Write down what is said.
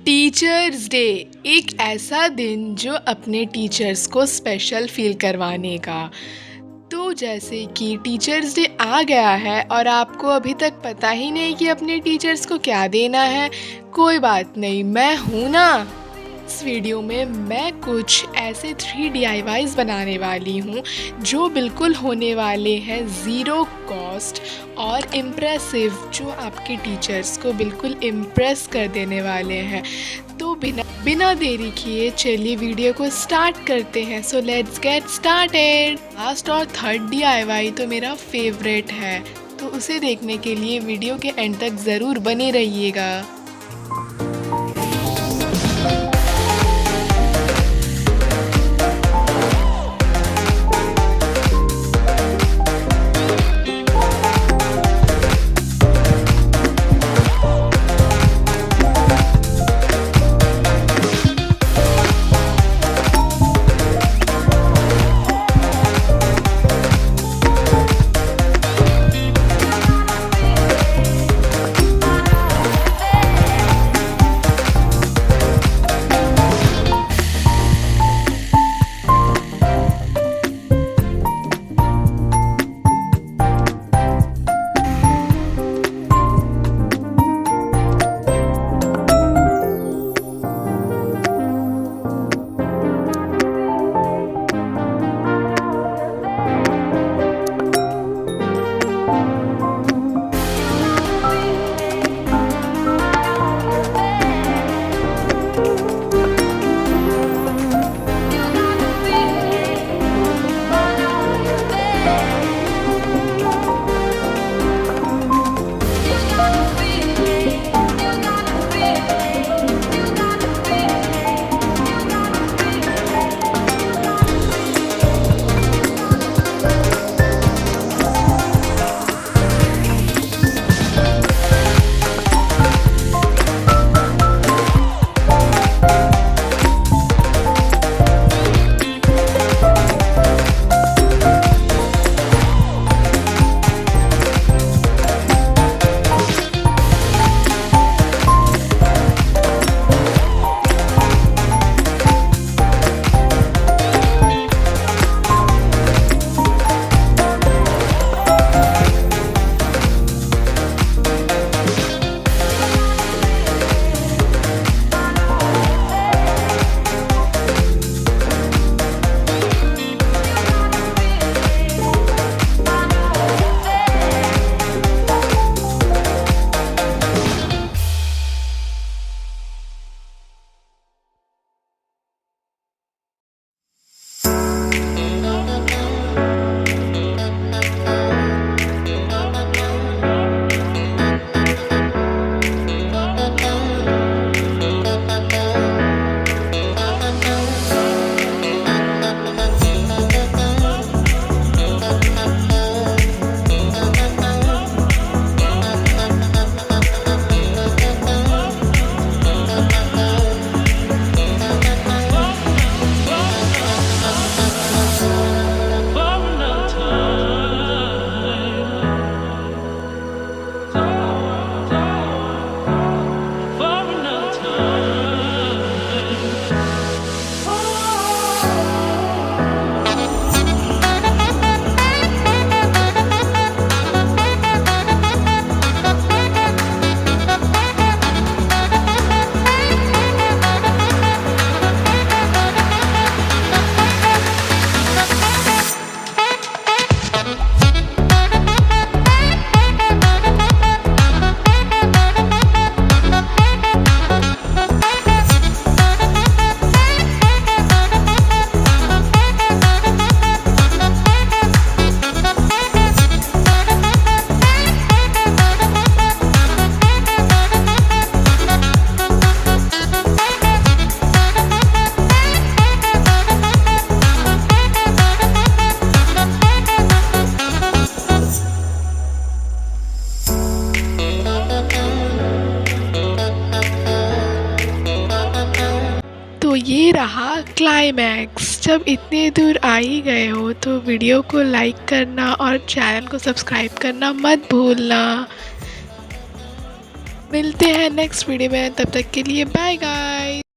Teachers day एक ऐसा दिन जो अपने टीचर्स को स्पेशल फील करवाने का। तो जैसे कि टीचर्स डे आ गया है और आपको अभी तक पता ही नहीं कि अपने टीचर्स को क्या देना है। कोई बात नहीं, मैं हूँ ना। इस वीडियो में मैं कुछ ऐसे 3 DIYs बनाने वाली हूँ जो बिल्कुल होने वाले हैं ज़ीरो कॉस्ट और इम्प्रेसिव, जो आपके टीचर्स को बिल्कुल इम्प्रेस कर देने वाले हैं। तो बिना देरी किए चलिए वीडियो को स्टार्ट करते हैं। So let's get started. Last और थर्ड DIY तो मेरा फेवरेट है, तो उसे देखने के लिए वीडियो के एंड तक ज़रूर बने रहिएगा। तो ये रहा क्लाइमैक्स। जब इतने दूर आ ही गए हो तो वीडियो को लाइक करना और चैनल को सब्सक्राइब करना मत भूलना। मिलते हैं नेक्स्ट वीडियो में, तब तक के लिए बाय गाइस।